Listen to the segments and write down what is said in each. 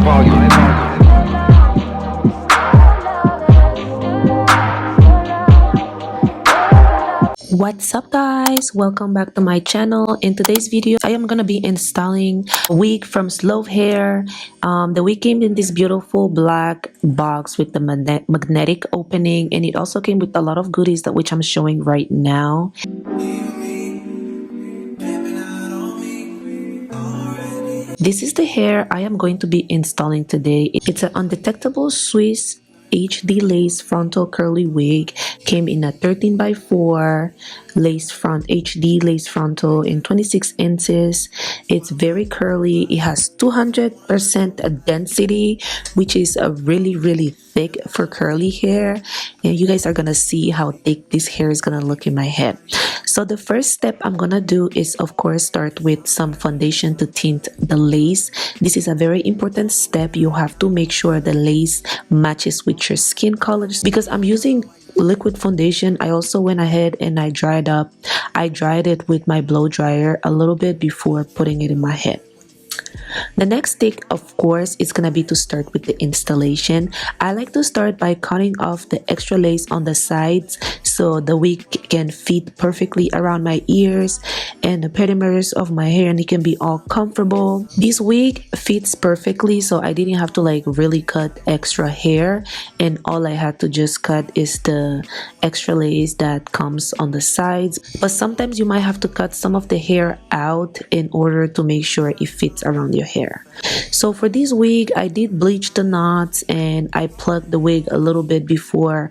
What's up guys, welcome back to my channel. In today's video I am gonna be installing a wig from SLOVE HAIR. The wig came in this beautiful black box with the magnetic opening, and it also came with a lot of goodies that which I'm showing right now. This is the hair I am going to be installing today. It's an undetectable Swiss HD lace frontal curly wig. Came in a 13x4 lace front, HD lace frontal in 26 inches. It's very curly. It has 200% density, which is a really thick for curly hair, and you guys are gonna see how thick this hair is gonna look in my head. So the first step I'm gonna do is, of course, start with some foundation to tint the lace. This is a very important step. You have to make sure the lace matches with your skin colors. Because I'm using liquid foundation, I also went ahead and I dried it with my blow dryer a little bit before putting it in my head. The next step, of course, is gonna be to start with the installation. I like to start by cutting off the extra lace on the sides so the wig can fit perfectly around my ears and the perimeters of my hair, and it can be all comfortable. This wig fits perfectly, so I didn't have to like really cut extra hair, and all I had to just cut is the extra lace that comes on the sides. But sometimes you might have to cut some of the hair out in order to make sure it fits around your hair. So for this wig, I did bleach the knots and I plucked the wig a little bit before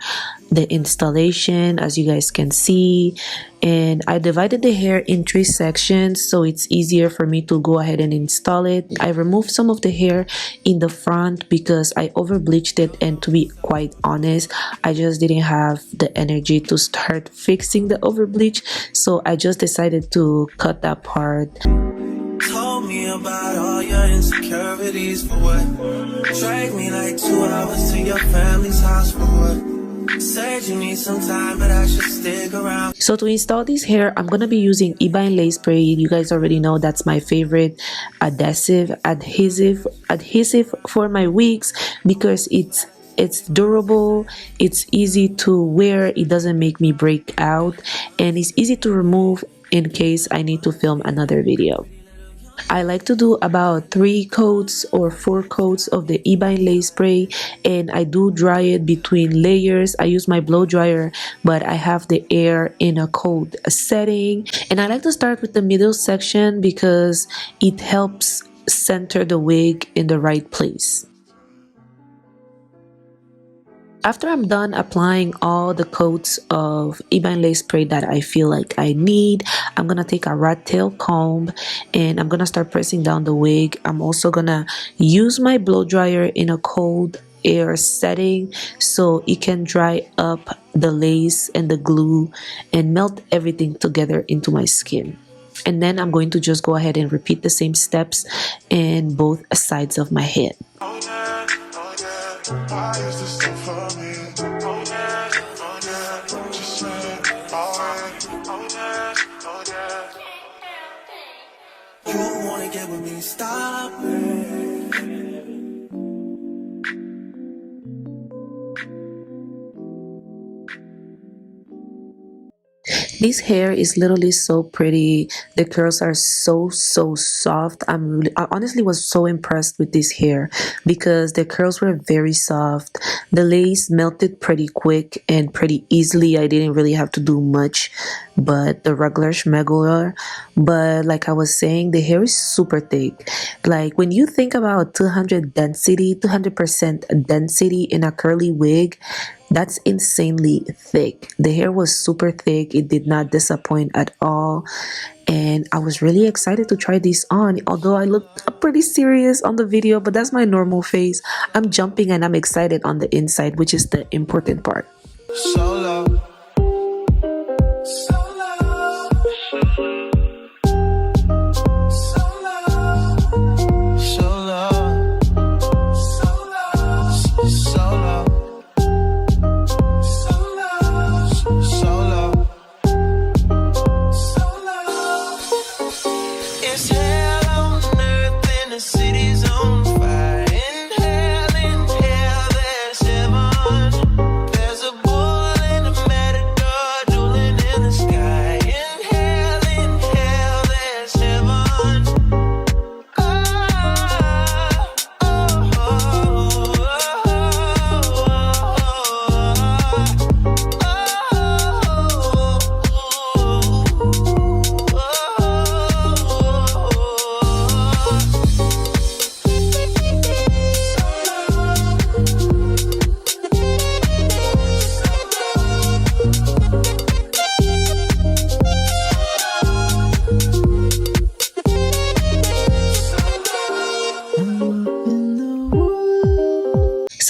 the installation, as you guys can see, and I divided the hair in 3 sections so it's easier for me to go ahead and install it. I removed some of the hair in the front because I over bleached it, and to be quite honest, I just didn't have the energy to start fixing the over bleach, so I just decided to cut that part. Told me about all your insecurities for what? Drag me like 2 hours to your family's house for what? Said you need some time, but I should stick around. So to install this hair, I'm gonna be using ebine lace spray. You guys already know that's my favorite adhesive for my wigs because it's durable, it's easy to wear, it doesn't make me break out, and it's easy to remove in case I need to film another video. I like to do about 3 coats or 4 coats of the ebine lace spray, and I do dry it between layers. I use my blow dryer, but I have the air in a cold setting, and I like to start with the middle section because it helps center the wig in the right place. After I'm done applying all the coats of ebine lace spray that I feel like I need, I'm gonna take a rat tail comb and I'm gonna start pressing down the wig. I'm also gonna use my blow dryer in a cold air setting so it can dry up the lace and the glue and melt everything together into my skin. And then I'm going to just go ahead and repeat the same steps in both sides of my head. Why is this so for me? Oh yeah, just say alright. Oh yeah. You wanna get with me, stop it. This hair is literally so pretty. The curls are so soft. I honestly was so impressed with this hair because the curls were very soft. The lace melted pretty quick and pretty easily. I didn't really have to do much but the regular schmegular. But like I was saying, the hair is super thick. Like when you think about 200% density in a curly wig, that's insanely thick. The hair was super thick. It did not disappoint at all. And I was really excited to try this on, although I looked pretty serious on the video, but that's my normal face. I'm jumping and I'm excited on the inside, which is the important part. Solo. It's hell on earth and the city's on fire.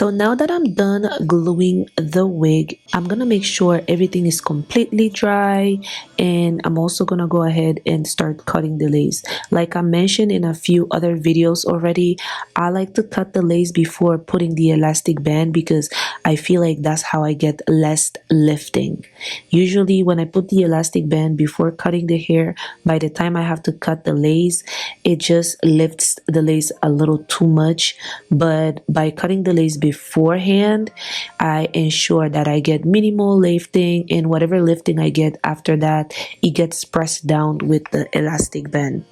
So now that I'm done gluing the wig, I'm gonna make sure everything is completely dry, and I'm also gonna go ahead and start cutting the lace. Like I mentioned in a few other videos already, I like to cut the lace before putting the elastic band because I feel like that's how I get less lifting. Usually when I put the elastic band before cutting the hair, by the time I have to cut the lace, it just lifts the lace a little too much. But by cutting the lace beforehand, I ensure that I get minimal lifting, and whatever lifting I get after that, it gets pressed down with the elastic band.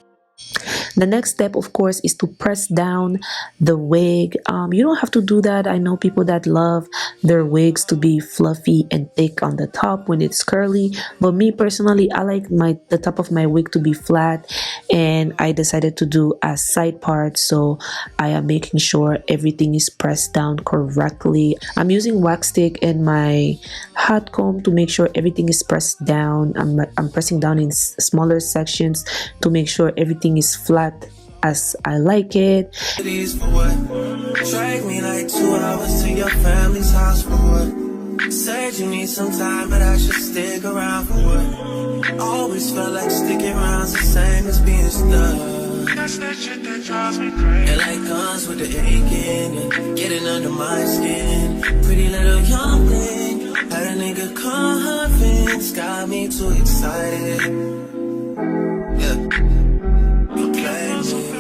The next step, of course, is to press down the wig. You don't have to do that. I know people that love their wigs to be fluffy and thick on the top when it's curly, but me personally, I like the top of my wig to be flat, and I decided to do a side part, so I am making sure everything is pressed down correctly. I'm using wax stick and my hot comb to make sure everything is pressed down. I'm pressing down in smaller sections to make sure everything is flat as I like it. Drag me like 2 hours to your family's house for what? Said you need some time, but I should stick around for what? Always felt like sticking around's the same as being stuck. That's that shit that drives me crazy. It like guns with the aching and getting under my skin. Pretty little young thing, had a nigga convinced, got me too excited. Yeah. You play me.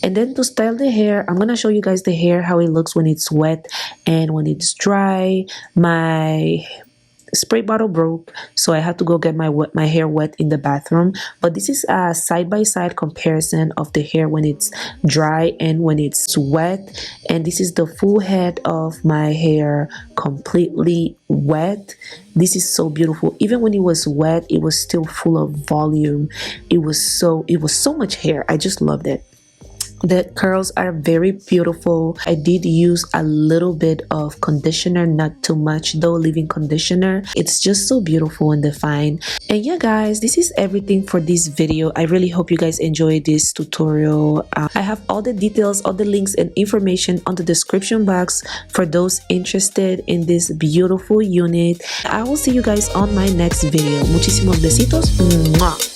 And then to style the hair, I'm gonna show you guys the hair, how it looks when it's wet and when it's dry. My spray bottle broke, so I had to go get my hair wet in the bathroom. But this is a side-by-side comparison of the hair when it's dry and when it's wet. And this is the full head of my hair completely wet. This is so beautiful. Even when it was wet, it was still full of volume. It was so much hair. I just loved it. The curls are very beautiful. I did use a little bit of conditioner, not too much though, leave-in conditioner. It's just so beautiful and defined. And yeah guys, this is everything for this video. I really hope you guys enjoyed this tutorial. I have all the details, all the links and information on the description box for those interested in this beautiful unit. I will see you guys on my next video. Muchísimos besitos. Mwah.